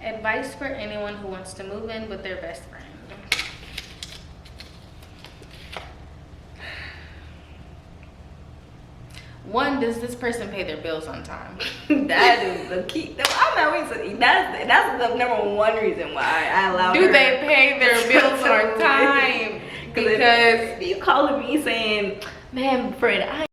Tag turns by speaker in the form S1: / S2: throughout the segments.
S1: Advice for anyone who wants to move in with their best friend. One, does this person pay their bills on time?
S2: That is the key. I'm not waiting. That's the number one reason why I allow.
S1: Do they pay their bills on time?
S2: Because if you calling me saying, "Man, Fred,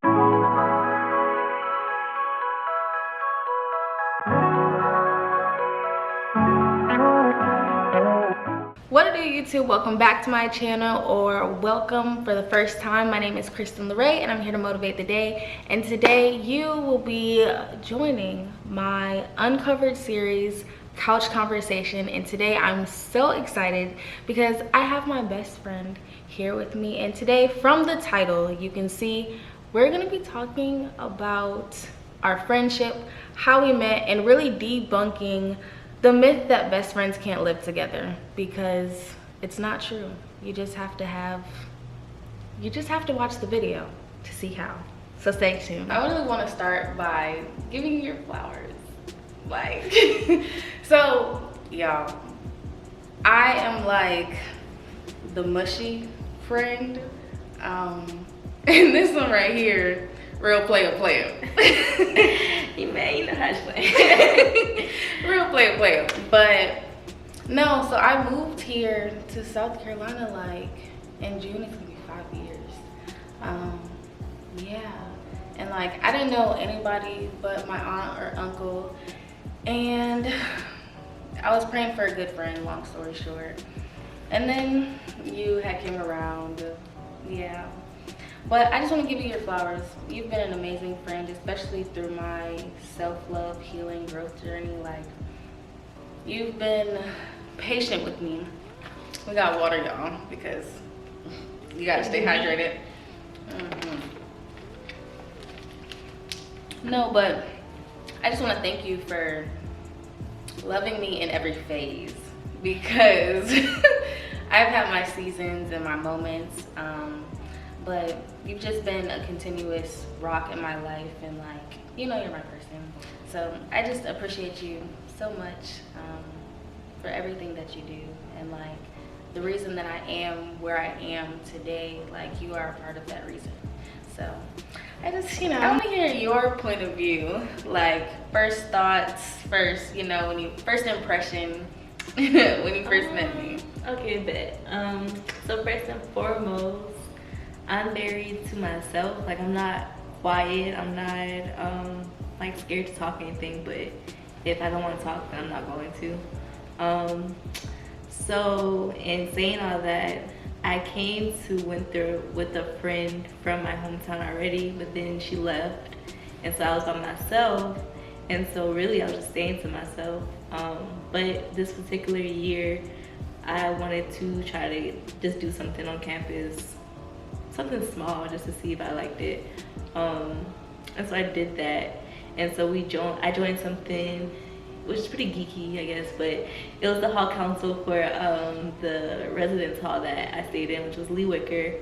S1: What it do, YouTube? Welcome back to my channel, or welcome for the first time. My name is Kristen LeRae and I'm here to motivate the day. And today you will be joining my Uncovered series couch conversation. And today I'm so excited because I have my best friend here with me. And today, from the title, you can see we're gonna be talking about our friendship, how we met, and really debunking the myth that best friends can't live together, because it's not true. You just have to watch the video to see how. So stay tuned. I really want to start by giving you your flowers. Like, so y'all, I am like the mushy friend. And this one right here, real player.
S2: you know how to play.
S1: Real player. But no, so I moved here to South Carolina like in June. It's gonna be 5 years. Yeah, and like I didn't know anybody but my aunt or uncle, and I was praying for a good friend, long story short, and then you had came around. Yeah, but I just want to give you your flowers. You've been an amazing friend, especially through my self-love, healing, growth journey. Like, you've been patient with me. We got water, y'all, because you gotta stay hydrated. No, but I just want to thank you for loving me in every phase, because I've had my seasons and my moments, but you've just been a continuous rock in my life, and like, you know, you're my person. So I just appreciate you so much for everything that you do, and like the reason that I am where I am today, like you are a part of that reason. So I just, I want to hear your point of view, like first thoughts, first impression when you first met me.
S2: Okay, bet. So first and foremost, I'm very to myself. Like, I'm not quiet. I'm not like scared to talk anything, but if I don't want to talk, then I'm not going to. So in saying all that, I went through with a friend from my hometown already, but then she left, and so I was by myself, and so really I was just staying to myself. But this particular year, I wanted to try to just do something on campus, something small, just to see if I liked it. And so I did that, and so I joined something which is pretty geeky, I guess, but it was the hall council for the residence hall that I stayed in, which was Lee Wicker.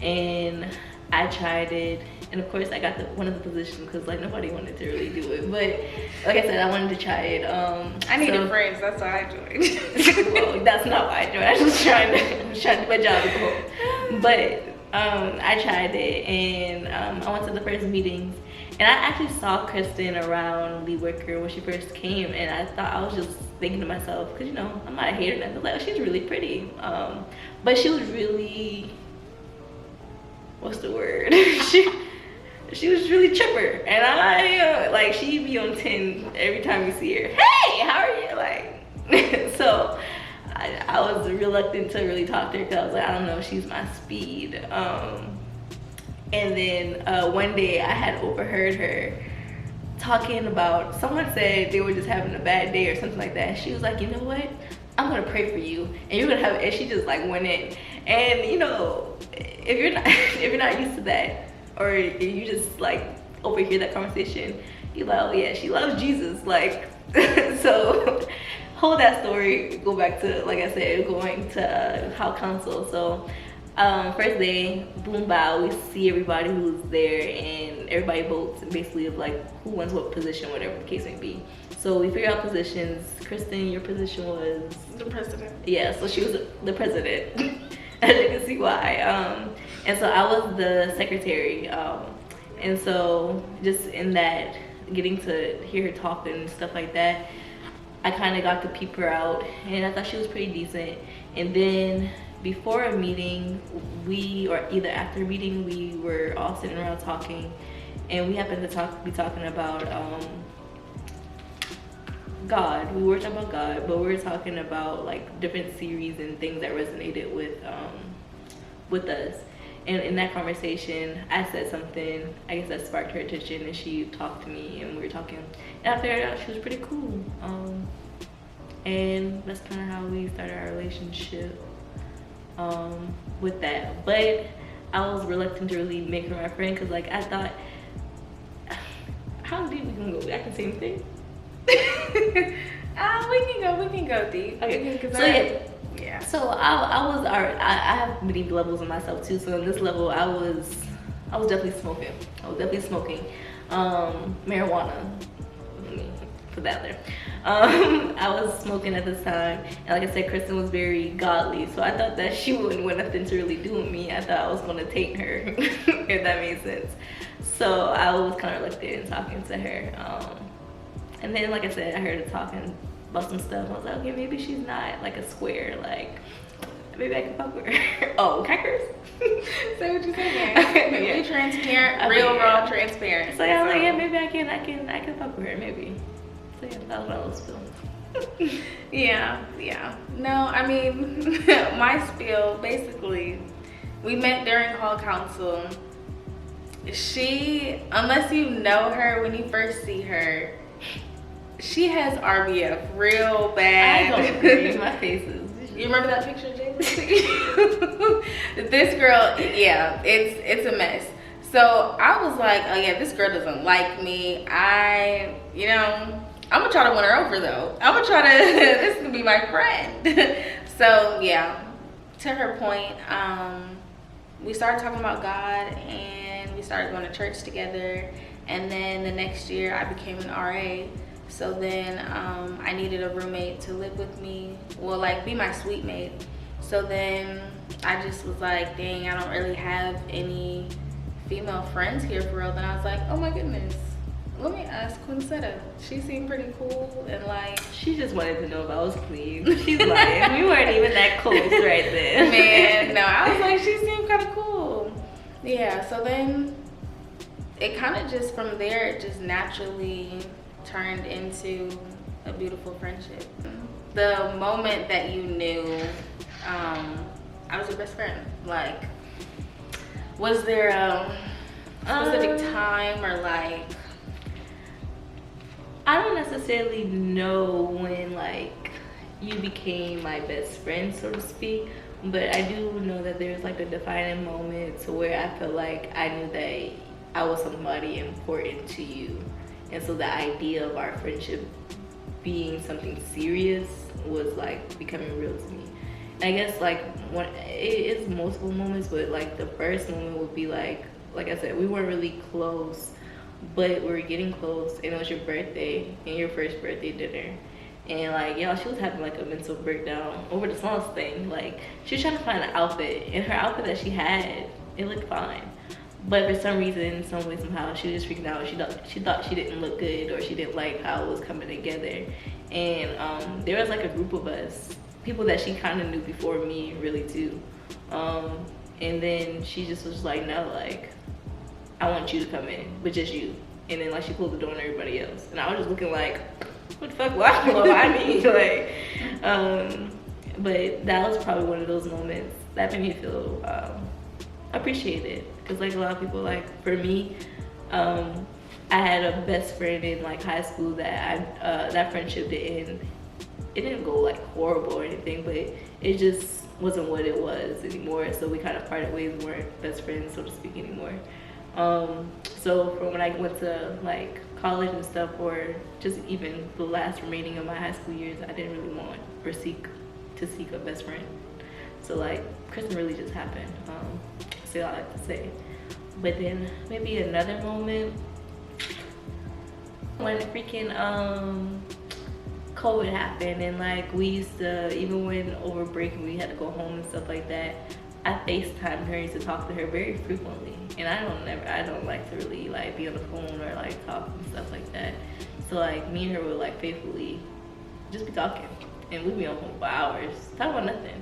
S2: And I tried it, and of course I got one of the positions because like nobody wanted to really do it, but like I said, I wanted to try it.
S1: I needed friends, that's why I joined.
S2: Well, that's not why I joined. I was just trying to do my job. But I tried it, and I went to the first meetings, and I actually saw Kristen around Lee Wicker when she first came, and I was just thinking to myself, because I'm not a hater, and I was like, oh, she's really pretty, but she was really, what's the word? she was really chipper, and I like, she'd be on 10 every time you see her. Hey, how are you? Like, so I was reluctant to really talk to her because I was like, I don't know if she's my speed. And then one day I had overheard her talking about, someone said they were just having a bad day or something like that. And she was like, you know what? I'm gonna pray for you, and you're gonna have. And she just like went in. And if you're not used to that, or you just like overhear that conversation, you're like, oh yeah, she loves Jesus. Like, so. Hold that story, go back to, like I said, going to Hall Council. So First day, boom bow, we see everybody who's there and everybody votes basically of like who wants what position, whatever the case may be. So we figure out positions. Kristen, your position was?
S1: The president.
S2: Yeah, so she was the president. As you can see why. And so I was the secretary. And so just in that, getting to hear her talk and stuff like that, I kind of got to peep her out and I thought she was pretty decent. And then before a meeting, or either after a meeting, we were all sitting around talking, and we happened to be talking about God. We were talking about God, but we were talking about like different series and things that resonated with us. And in that conversation, I said something, I guess that sparked her attention, and she talked to me, and we were talking. And I figured out she was pretty cool. And that's kind of how we started our relationship. With that, but I was reluctant to really make her my friend because like I thought, how deep we can go? I can say anything.
S1: We can go deep.
S2: Okay,
S1: so yeah.
S2: So I have many levels of myself too. So on this level, I was definitely smoking. Marijuana. Let me put that there. I was smoking at this time, and like I said, Kristen was very godly, so I thought that she wouldn't want nothing to really do with me. I thought I was gonna take her, if that made sense. So I was kind of reluctant in talking to her. And then, like I said, I heard her talking about some stuff. I was like, okay, maybe she's not like a square. Like, maybe I can fuck with her. Oh, can I curse?
S1: Say what you say, maybe transparent, real, raw, transparent.
S2: So yeah, I was like, yeah, maybe I can fuck with her, maybe. So yeah, that was what I was feeling.
S1: Yeah. No, I mean, my spiel, basically, we met during hall council. She, unless you know her when you first see her, she has RBF real bad.
S2: I don't agree. My face is.
S1: You remember that picture, Jay? This girl, yeah, it's a mess. So I was like, oh yeah, this girl doesn't like me. I'm gonna try to win her over though. This is gonna be my friend. So yeah, to her point, we started talking about God and we started going to church together. And then the next year I became an RA. So then I needed a roommate to live with me, well, like be my suite mate. So then I just was like, dang, I don't really have any female friends here for real. Then I was like, oh my goodness, let me ask Quincetta. She seemed pretty cool and like.
S2: She just wanted to know if I was clean. She's lying. We weren't even that close right then.
S1: Man, no, I was like, she seemed kind of cool. Yeah, so then it kind of just from there, it just naturally turned into a beautiful friendship. The moment that you knew I was your best friend, like, was there a specific time or like?
S2: I don't necessarily know when like you became my best friend, so to speak, but I do know that there's like a defining moment to where I feel like I knew that I was somebody important to you. And so the idea of our friendship being something serious was like becoming real to me. And I guess like it is multiple moments, but like the first moment would be like I said, we weren't really close, but we were getting close, and it was your birthday and your first birthday dinner. And like, y'all, she was having like a mental breakdown over the smallest thing. Like, she was trying to find an outfit, and her outfit that she had, it looked fine. But for some reason, some way, somehow, she was freaking out. She thought she didn't look good, or she didn't like how it was coming together. And there was like a group of us, people that she kind of knew before me, really too. And then she just was like, no, like, I want you to come in, but just you. And then like she closed the door on everybody else. And I was just looking like, what the fuck, why me? Like, but that was probably one of those moments that made me feel appreciated. Because like a lot of people, like for me, I had a best friend in like high school that that friendship it didn't go like horrible or anything, but it just wasn't what it was anymore. So we kind of parted ways, we weren't best friends, so to speak, anymore. So from when I went to like college and stuff, or just even the last remaining of my high school years, I didn't really want or seek a best friend. So like Kristen really just happened. So I like to say. But then maybe another moment when freaking COVID happened, and like we used to, even when over break and we had to go home and stuff like that, I FaceTimed her, used to talk to her very frequently. And I don't like to really like be on the phone or like talk and stuff like that. So like me and her would like faithfully just be talking, and we'd be on phone for hours, talk about nothing.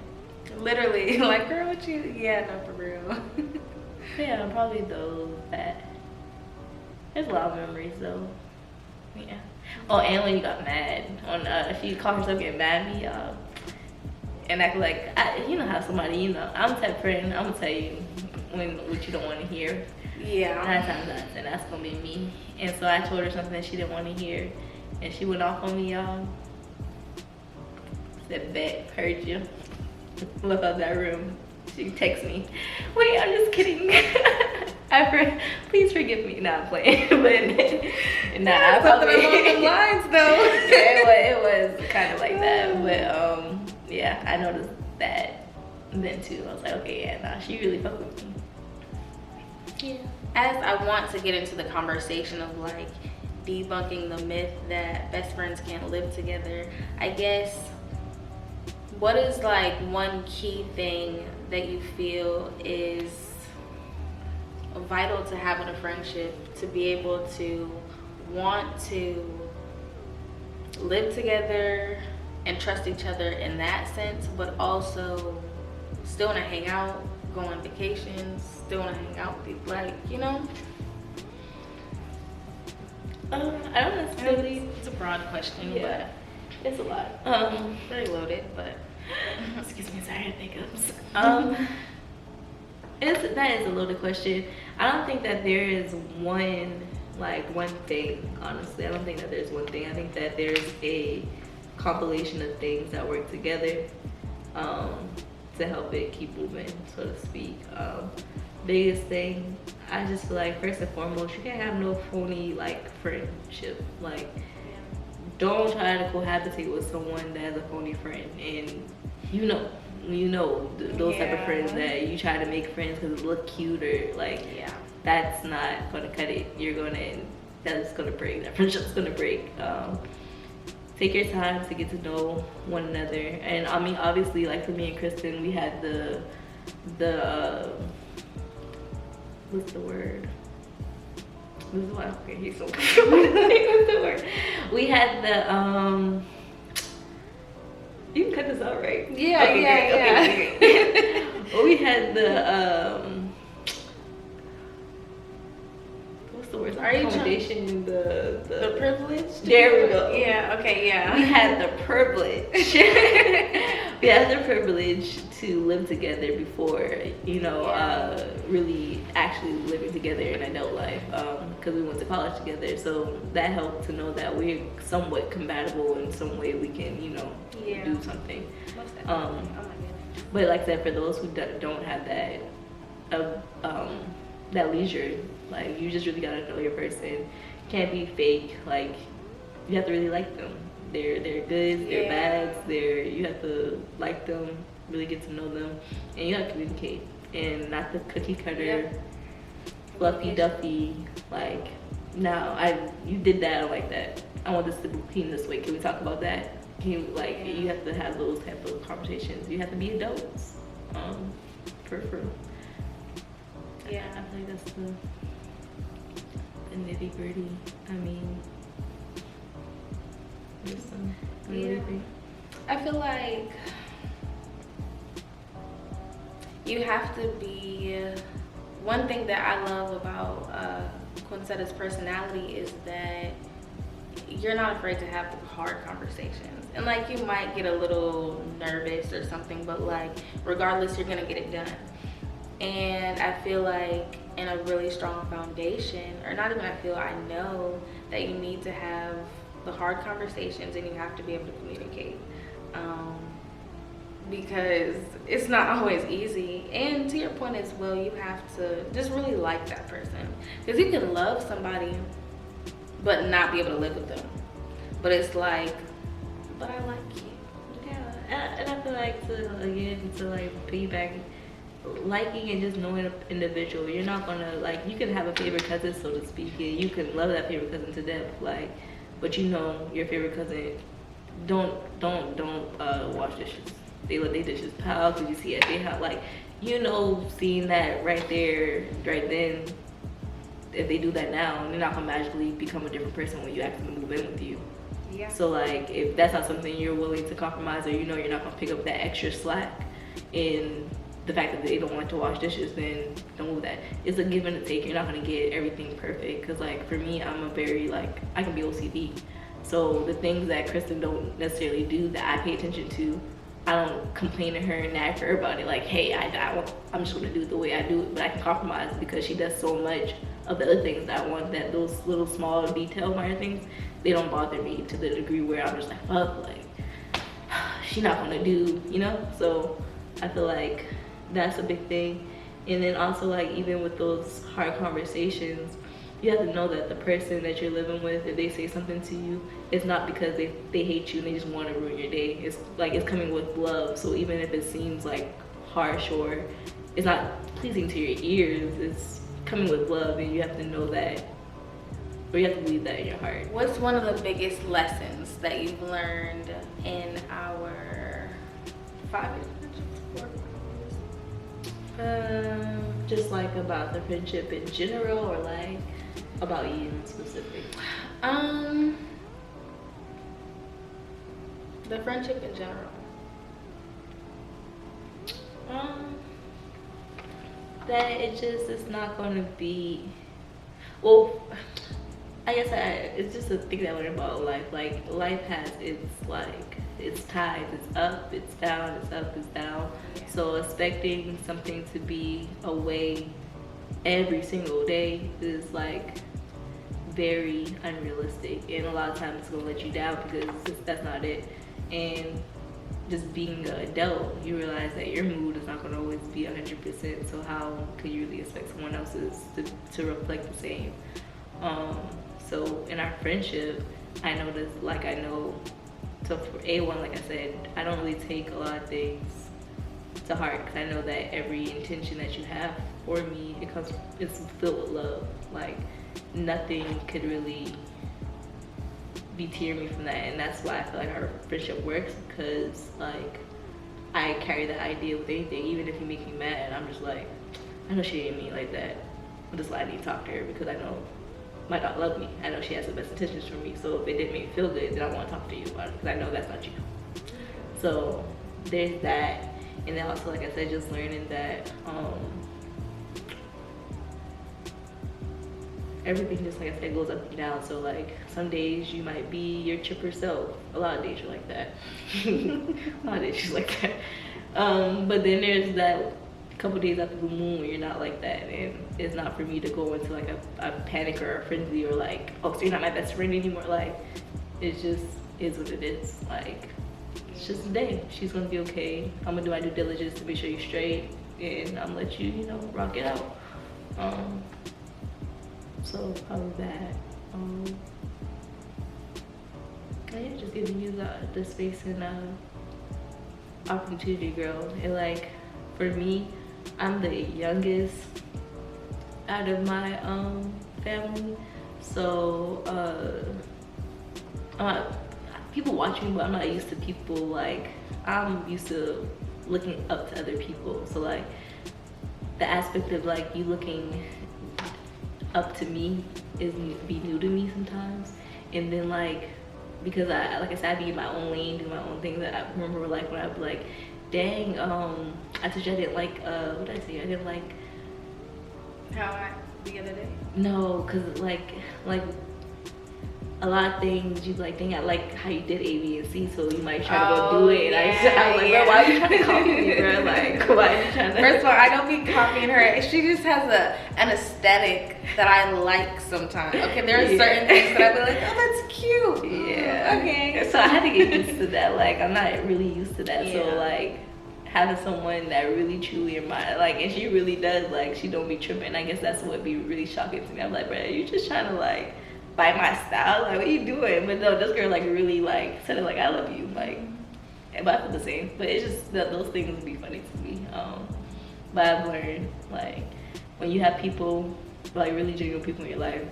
S1: Literally, like, girl, what you? Yeah, no, for real.
S2: Yeah, probably those. That there's a lot of memories though. Yeah. Oh, and when you got mad on she called herself getting mad at me, and act like you know how somebody, you know, I'm the type of friend, I'm gonna tell you what you don't want to hear.
S1: Yeah.
S2: 9 times out of 10, that's gonna be me. And so I told her something she didn't want to hear, and she went off on me, y'all. Said, "Bet, heard you." Left out that room. She texts me, "Wait, I'm just kidding." Please forgive me. Not playing, but nah,
S1: Something along the lines, though.
S2: Yeah, it was kind of like that. But yeah, I noticed that then too. I was like, okay, yeah, nah, she really fucked with me.
S1: Yeah. As I want to get into the conversation of like debunking the myth that best friends can't live together, I guess, what is like one key thing that you feel is vital to having a friendship, to be able to want to live together and trust each other in that sense, but also still want to hang out, go on vacations, still want to hang out with people, like, you know?
S2: I don't necessarily.
S1: It's a broad question,
S2: Yeah, it's a lot.
S1: but very loaded, but
S2: Excuse me, sorry, I had hiccups. That is a loaded question. I don't think that there is one thing, honestly. I don't think that there's one thing. I think that there's a compilation of things that work together to help it keep moving, so to speak. Biggest thing, I just feel like first and foremost, you can't have no phony like friendship. Like, don't try to cohabitate with someone that has a phony friend, and you know those type of friends that you try to make friends because it look cute, or like, that's not gonna cut it. That's gonna break. That friendship's gonna break. Take your time to get to know one another. And I mean, obviously, like for me and Kristen, we had the what's the word? This is why okay, he's so what's the word? We had the you can cut this out, right?
S1: Yeah,
S2: okay,
S1: yeah.
S2: Okay. We had the what's the word?
S1: Are you
S2: accommodation?
S1: The privilege?
S2: There we go.
S1: Yeah, okay, yeah.
S2: We had the privilege. We had the privilege to live together before, really actually living together in adult life, because we went to college together. So that helped to know that we're somewhat compatible in some way. We can, do something.
S1: Oh my goodness.
S2: But like I said, for those who don't have that, that leisure, like you just really gotta know your person. Can't be fake. Like you have to really like them. They're goods, they're bads. You have to like them, really get to know them, and you have to communicate, and not the cookie cutter, fluffy duffy. Like, no, you did that. I don't like that. I want this to be clean this way. Can we talk about that? You have to have those type of conversations. You have to be adults. For
S1: yeah,
S2: I feel like that's the nitty gritty. I mean,
S1: I feel like you have to be. One thing that I love about Quincetta's personality is that you're not afraid to have the hard conversations. And like, you might get a little nervous or something, but like, regardless, you're gonna get it done. And I feel like in a really strong foundation, or not even I know that you need to have the hard conversations, and you have to be able to communicate. Because it's not always easy. And to your point as well, you have to just really like that person. Because you can love somebody but not be able to live with them. But it's like, but I like you.
S2: Yeah, and I feel like to like piggyback, liking and just knowing an individual. You're not gonna like, you can have a favorite cousin, so to speak, and you can love that favorite cousin to death, like, but you know your favorite cousin don't wash dishes. They let their dishes pile because you see it. They have like, you know, seeing that right there, right then. If they do that now, they're not gonna magically become a different person when you actually move in with you.
S1: Yeah.
S2: So like, if that's not something you're willing to compromise, or you know you're not gonna pick up that extra slack in the fact that they don't want to wash dishes, then don't move that. It's a give and a take. You're not gonna get everything perfect. Cause like for me, I'm a very like, I can be OCD. So the things that Kristen don't necessarily do that I pay attention to, I don't complain to her and nag her about it. Like, hey, I'm just gonna do it the way I do it, but I can compromise because she does so much of the other things that I want, that those little small detail minor things, they don't bother me to the degree where I'm just like, fuck, like, she not gonna do, you know? So I feel like that's a big thing. And then also like, even with those hard conversations, you have to know that the person that you're living with, if they say something to you, it's not because they hate you and they just want to ruin your day. It's like, it's coming with love. So even if it seems like harsh or it's not pleasing to your ears, it's coming with love, and you have to know that, or you have to believe that in your heart.
S1: What's one of the biggest lessons that you've learned in our 5 years?
S2: Just like about the friendship in general, or like about you in specific?
S1: The friendship in general.
S2: That it's not gonna be, well, I guess it's just a thing that I learned about life. Like, life has its tides, it's up, it's down, it's up, it's down.
S1: Yeah.
S2: So expecting something to be a way every single day is like very unrealistic, and a lot of times it's gonna let you down because that's not it. And just being an adult, you realize that your mood is not gonna always be 100%. So how could you really expect someone else's to reflect the same? So in our friendship, I noticed, like, I know, so for A1, like I said, I don't really take a lot of things to heart, because I know that every intention that you have for me, it's filled with love. Like, nothing could really deter me from that, and that's why I feel like our friendship works, because like, I carry that idea with anything. Even if you make me mad, I'm just like, I know she didn't mean like that, I'm just like, I need to talk to her, because I know my dog loves me. I know she has the best intentions for me, so if it didn't make me feel good, then I want to talk to you about it, because I know that's not you. So there's that. And then also, like I said, just learning that everything, just like I said, goes up and down. So like, some days you might be your chipper self. A lot of days you're like that. A lot of days you're like that. But then there's that couple days after the moon when you're not like that, and it's not for me to go into like a panic or a frenzy, or like, oh, so you're not my best friend anymore. Like, it just is what it is. Like, it's just a day. She's gonna be okay. I'm gonna do my due diligence to make sure you're straight, and I'm gonna let you, you know, rock it out. So probably that. Yeah, just giving you the space and opportunity, girl. And like, for me, I'm the youngest out of my family, so people watch me, but I'm not used to people, like, I'm used to looking up to other people. So like, the aspect of like you looking up to me is be new to me sometimes. And then like, because like I said, I be in my own lane, do my own thing. That I remember like when I'd be like, dang, I told you I didn't like, what did I say? I didn't like
S1: How I the other day?
S2: No, cause like a lot of things you like, dang, I like how you did A, B, and C, so you might try to go do it. And I was like, bro, why are you trying to copy me, bro? Like, why are you trying to?
S1: First of all, I don't be copying her. She just has an aesthetic that I like sometimes. Okay, there are certain things that I be like, oh, that's cute.
S2: Yeah.
S1: Okay.
S2: So I had to get used to that. Like, I'm not really used to that.
S1: Yeah.
S2: So like, having someone that really truly admire, like, and she really does, like, she don't be tripping. I guess that's what be really shocking to me. I'm like, bro, you just trying to like bite my style? Like, what are you doing? But no, this girl like really like said it like, I love you. Like, But I feel the same. But it's just that those things would be funny to me. But I've learned, like, when you have people, like really genuine people in your life,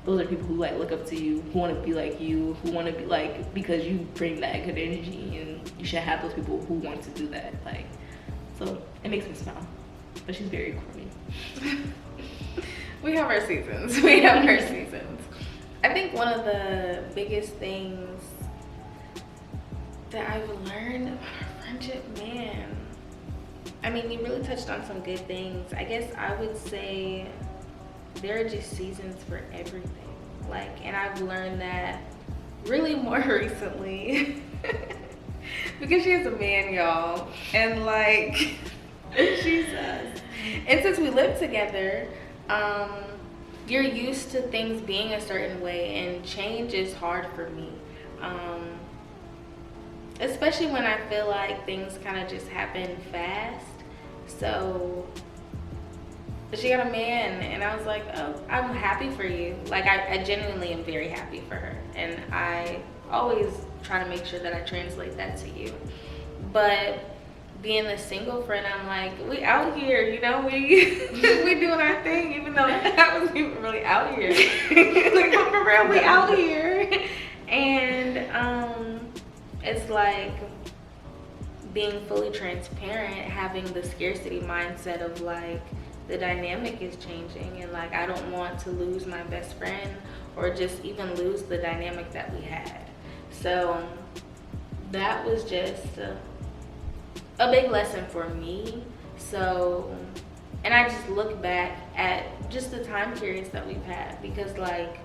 S2: those are people who like look up to you, who want to be like you, who want to be like, because you bring that good energy, and you should have those people who want to do that. Like, so it makes me smile. But she's very corny.
S1: We have our seasons. We have our seasons. I think one of the biggest things that I've learned about our friendship, man, I mean, you really touched on some good things. I guess I would say there are just seasons for everything. Like, and I've learned that really more recently because she has a man, y'all, and like, Jesus. And since we live together, you're used to things being a certain way, and change is hard for me. Especially when I feel like things kind of just happen fast. So she got a man, and I was like, oh, I'm happy for you. Like, I genuinely am very happy for her, and I always try to make sure that I translate that to you. But being the single friend, I'm like, we out here, you know, we doing our thing, even though I wasn't even really out here. Like, for real, we out here. And it's like being fully transparent, having the scarcity mindset of like, the dynamic is changing, and like, I don't want to lose my best friend or just even lose the dynamic that we had. So that was just a big lesson for me. So, and I just look back at just the time periods that we've had, because like,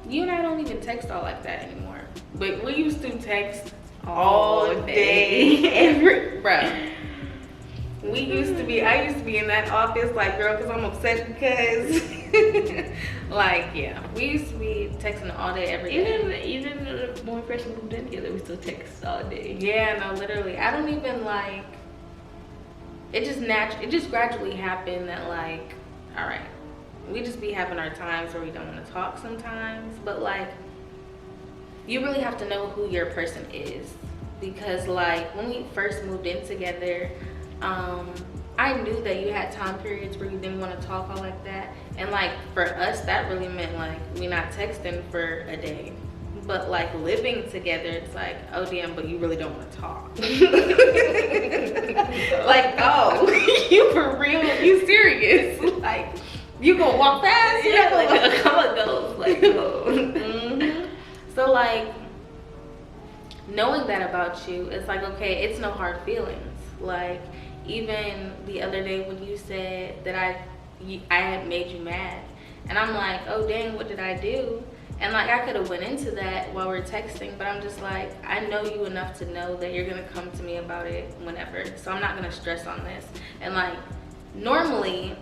S1: you and I don't even text all like that anymore, but we used to text all day. Bro, we used to be, I used to be in that office like, girl, because I'm upset because like, yeah, we used to be texting all day, every day.
S2: Even when we first moved in together, we still text all day.
S1: Yeah, no, literally. I don't even like, it just gradually happened that like, all right, we just be having our times where we don't want to talk sometimes, but like, you really have to know who your person is, because like, when we first moved in together, I knew that you had time periods where you didn't want to talk all like that, and like, for us, that really meant like, we not texting for a day. But like, living together, it's like, oh damn, but you really don't want to talk. Like, oh, you for real? You serious? Like, you gonna walk past?
S2: Yeah, like, come on, go. Like, go.
S1: Mm-hmm. So like, knowing that about you, it's like, okay, it's no hard feelings. Like, even the other day when you said that I had made you mad, and I'm like, oh dang, what did I do? And like, I could have went into that while we're texting, but I'm just like, I know you enough to know that you're gonna come to me about it whenever, so I'm not gonna stress on this. And like, normally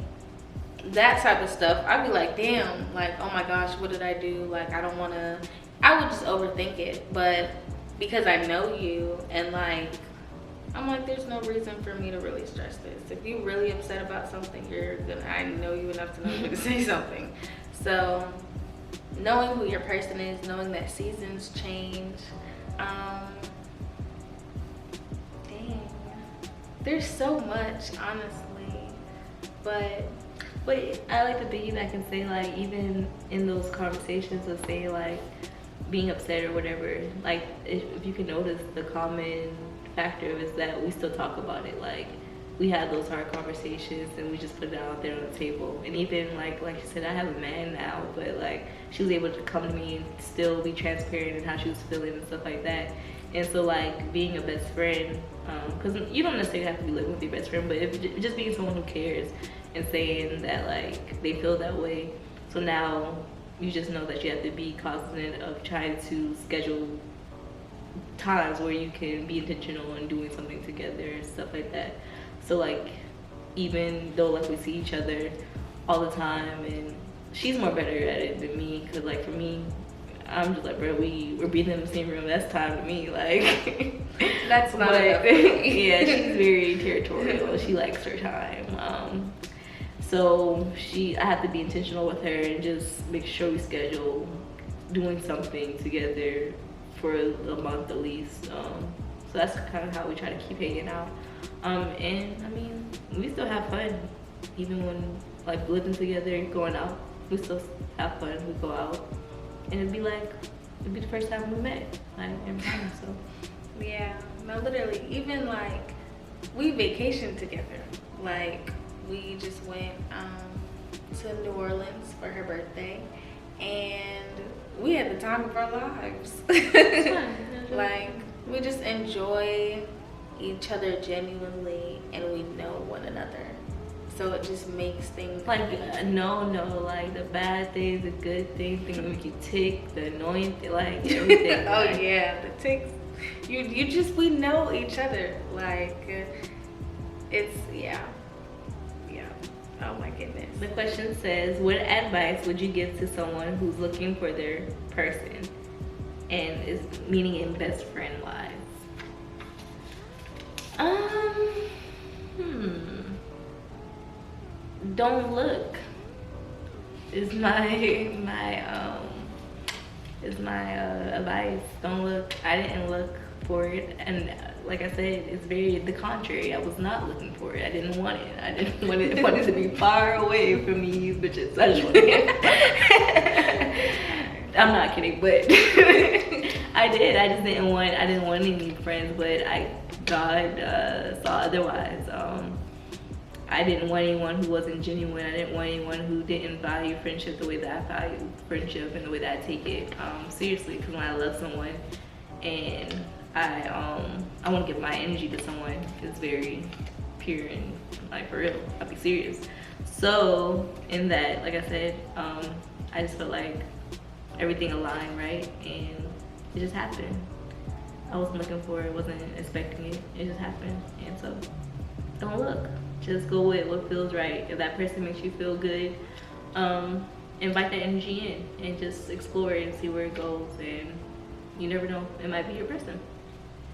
S1: that type of stuff, I'd be like, damn, like, oh my gosh, what did I do? Like, I don't wanna, I would just overthink it. But because I know you, and like, I'm like, there's no reason for me to really stress this. If you're really upset about something, I know you enough to know you're gonna say something. So knowing who your person is, knowing that seasons change, dang, there's so much, honestly. But
S2: I like to piggyback and say, like, even in those conversations of saying like being upset or whatever, like, if you can notice, the common factor is that we still talk about it. Like, we had those hard conversations and we just put it out there on the table. And even like you said, I have a man now, but like, she was able to come to me and still be transparent in how she was feeling and stuff like that. And so like, being a best friend, because you don't necessarily have to be living with your best friend, but if just being someone who cares and saying that like, they feel that way. So now you just know that you have to be cognizant of trying to schedule times where you can be intentional in doing something together and stuff like that. So like, even though like we see each other all the time, and she's more better at it than me, because like, for me, I'm just like, bro, we're breathing in the same room, that's time to me, like.
S1: That's not enough.
S2: Yeah, she's very territorial. She likes her time. So I have to be intentional with her and just make sure we schedule doing something together for a month at least. So So that's kind of how we try to keep hanging out. And I mean, we still have fun, even when like living together, going out. We still have fun. We go out, and it'd be the first time we met, like in time. So
S1: Yeah, no, literally, even like we vacationed together. Like we just went to New Orleans for her birthday, and we had the time of our lives. Like we just enjoy each other genuinely, and we know one another. So it just makes things
S2: like like the bad things, the good things, things that make you tick, the annoying thing, like everything.
S1: Oh
S2: like,
S1: yeah, the ticks. You just we know each other. Like it's yeah. Oh my goodness.
S2: The question says, what advice would you give to someone who's looking for their person and is meaning in best friend wise? Don't look. Is my advice. Don't look. I didn't look for it, and like I said, it's very the contrary. I was not looking for it. I didn't want it. I didn't want it. I wanted to be far away from these bitches. I just wanted it. I'm not kidding, but I did. I just didn't want. I didn't want any friends, but God saw otherwise. I didn't want anyone who wasn't genuine. I didn't want anyone who didn't value friendship the way that I value friendship and the way that I take it seriously. Because when I love someone and I want to give my energy to someone, it's very pure and like for real. I'll be serious. So in that, like I said, I just felt like everything aligned right, and it just happened. I wasn't looking for it, wasn't expecting it. It just happened, and so don't look. Just go with what feels right. If that person makes you feel good, invite that energy in and just explore it and see where it goes. And you never know, it might be your person.